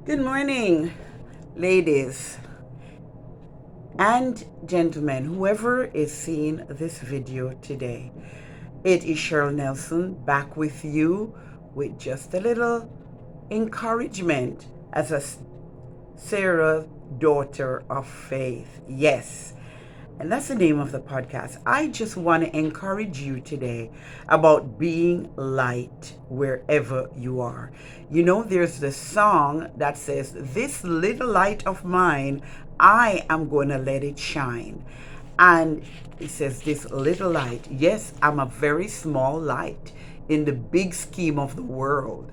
Good morning, ladies and gentlemen, whoever is seeing this video today. It is Cheryl Nelson back with you with just a little encouragement as a Sarah daughter of faith. Yes. And that's the name of the podcast. I just want to encourage you today about being light wherever you are. You know, there's the song that says, "This little light of mine, I am going to let it shine." And it says, "This little light." Yes, I'm a very small light in the big scheme of the world.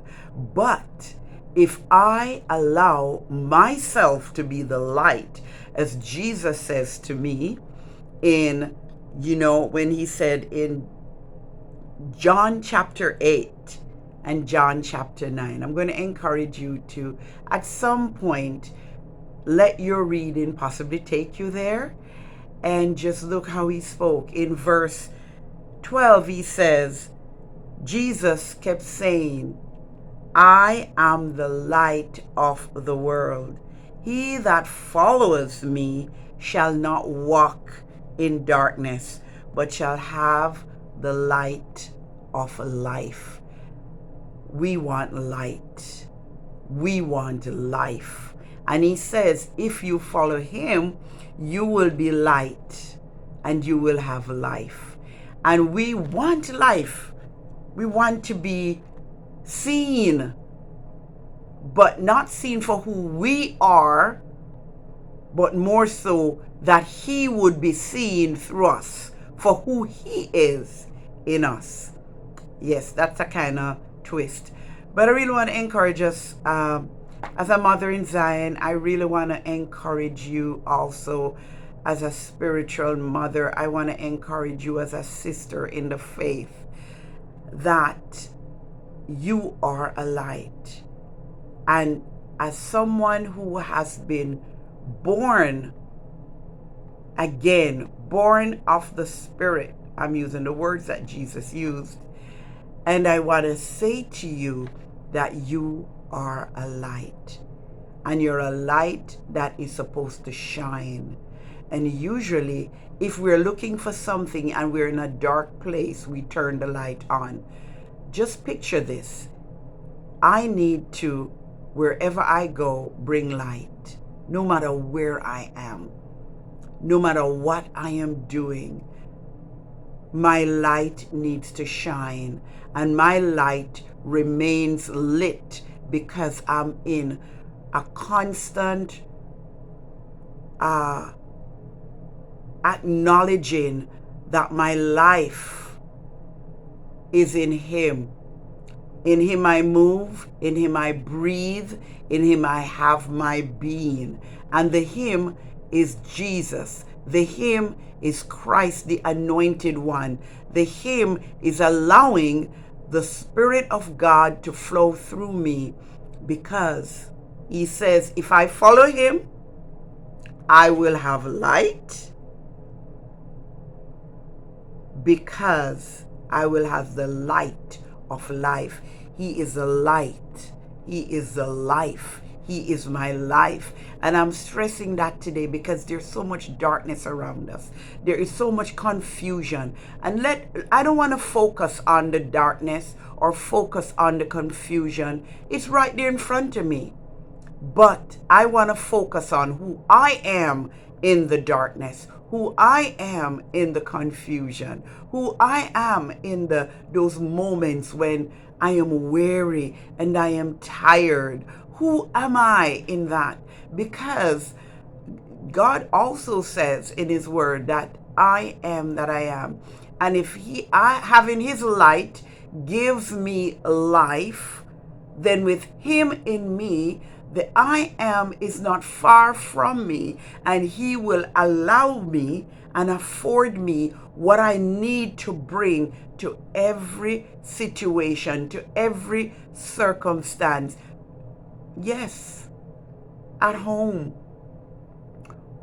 But if I allow myself to be the light, as Jesus says to me, when he said in John chapter 8 and John chapter 9. I'm going to encourage you to, at some point, let your reading possibly take you there and just look how he spoke. In verse 12, he says, Jesus kept saying, "I am the light of the world. He that followeth me shall not walk in darkness, but shall have the light of life." We want light. We want life. And he says, if you follow him, you will be light and you will have life. And we want life. We want to be seen, but not seen for who we are, but more so that he would be seen through us for who he is in us. Yes, that's a kind of twist. But I really want to encourage us, as a mother in Zion, I really want to encourage you also as a spiritual mother. I want to encourage you as a sister in the faith that you are a light. And as someone who has been born again, born of the Spirit, I'm using the words that Jesus used, and I want to say to you that you are a light. And you're a light that is supposed to shine. And usually, if we're looking for something and we're in a dark place, we turn the light on. Just picture this. I need to, wherever I go, bring light. No matter where I am. No matter what I am doing. My light needs to shine. And my light remains lit because I'm in a constant acknowledging that my life is in him. In him I move, in him I breathe, in him I have my being. And the him is Jesus. The him is Christ, the anointed one. The him is allowing the Spirit of God to flow through me, because he says, if I follow him, I will have light, because I will have the light of life. He is the light. He is the life. He is my life. And I'm stressing that today because there's so much darkness around us. There is so much confusion. And I don't want to focus on the darkness or focus on the confusion. It's right there in front of me. But I want to focus on who I am in the darkness, who I am in the confusion, who I am in those moments when I am weary and I am tired. Who am I in that? Because God also says in his word that I am that I am. And if having his light gives me life, then with him in me, the I am is not far from me, and he will allow me and afford me what I need to bring to every situation, to every circumstance. Yes, at home,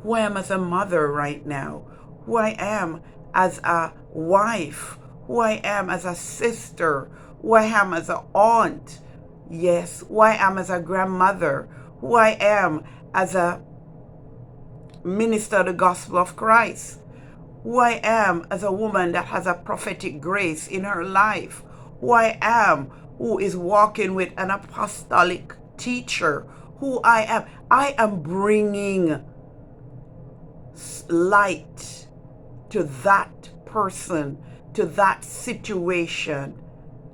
who I am as a mother right now, who I am as a wife, who I am as a sister, who I am as an aunt, yes, who I am as a grandmother, who I am as a minister of the gospel of Christ, who I am as a woman that has a prophetic grace in her life, who I am who is walking with an apostolic teacher, who I am. I am bringing light to that person, to that situation,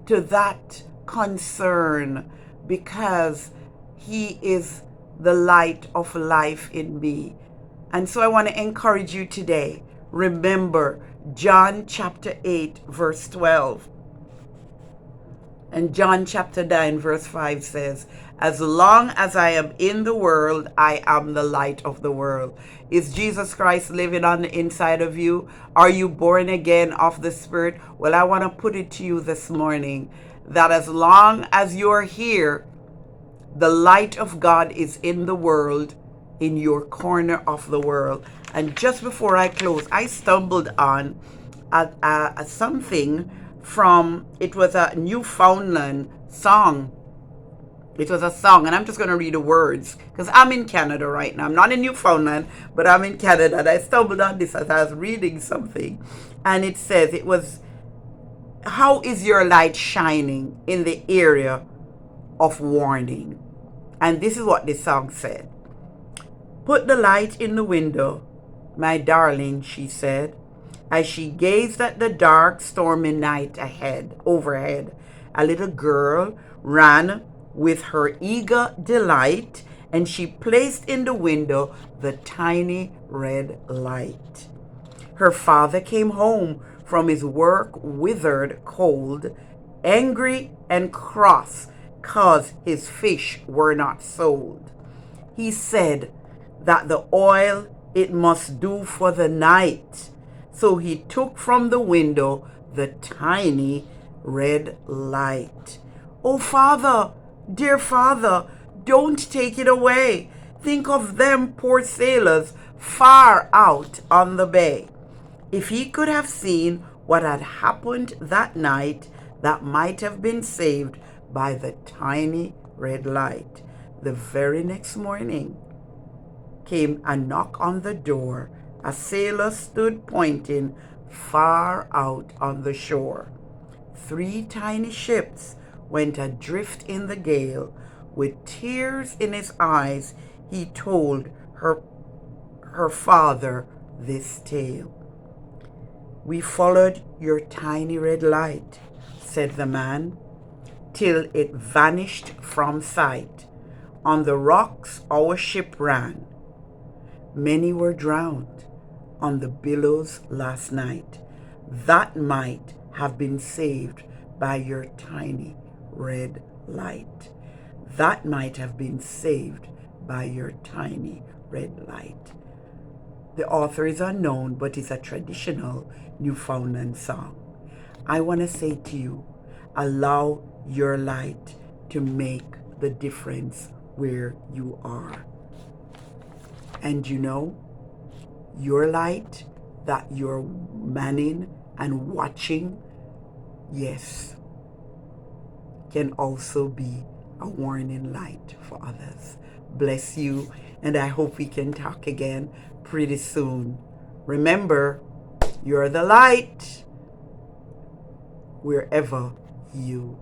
to that concern, because he is the light of life in me. And so I want to encourage you today. Remember John chapter 8, verse 12. And John chapter 9, verse 5 says, as long as I am in the world, I am the light of the world. Is Jesus Christ living on the inside of you? Are you born again of the Spirit? Well, I want to put it to you this morning that as long as you're here, the light of God is in the world, in your corner of the world. And just before I close, I stumbled on something from, it was a Newfoundland song. It was a song, and I'm just going to read the words because I'm in Canada right now. I'm not in Newfoundland, but I'm in Canada. And I stumbled on this as I was reading something. And it says, it was, how is your light shining in the area of warning? And this is what this song said. Put the light in the window, my darling, she said, as she gazed at the dark, stormy night overhead. A little girl ran with her eager delight, and she placed in the window the tiny red light. Her father came home from his work, withered, cold, angry and cross, 'cause his fish were not sold. He said that the oil it must do for the night. So he took from the window the tiny red light. Oh, Father, dear Father, don't take it away. Think of them poor sailors far out on the bay. If he could have seen what had happened that night, that might have been saved by the tiny red light. The very next morning came a knock on the door. A sailor stood pointing far out on the shore. 3 tiny ships went adrift in the gale. With tears in his eyes, he told her father this tale. We followed your tiny red light, said the man, till it vanished from sight. On the rocks our ship ran. Many were drowned on the billows last night. That might have been saved by your tiny red light. That might have been saved by your tiny red light. The author is unknown, but it's a traditional Newfoundland song. I want to say to you, allow your light to make the difference where you are. And you know, your light that you're manning and watching, yes, can also be a warning light for others. Bless you, and I hope we can talk again pretty soon. Remember, you're the light wherever you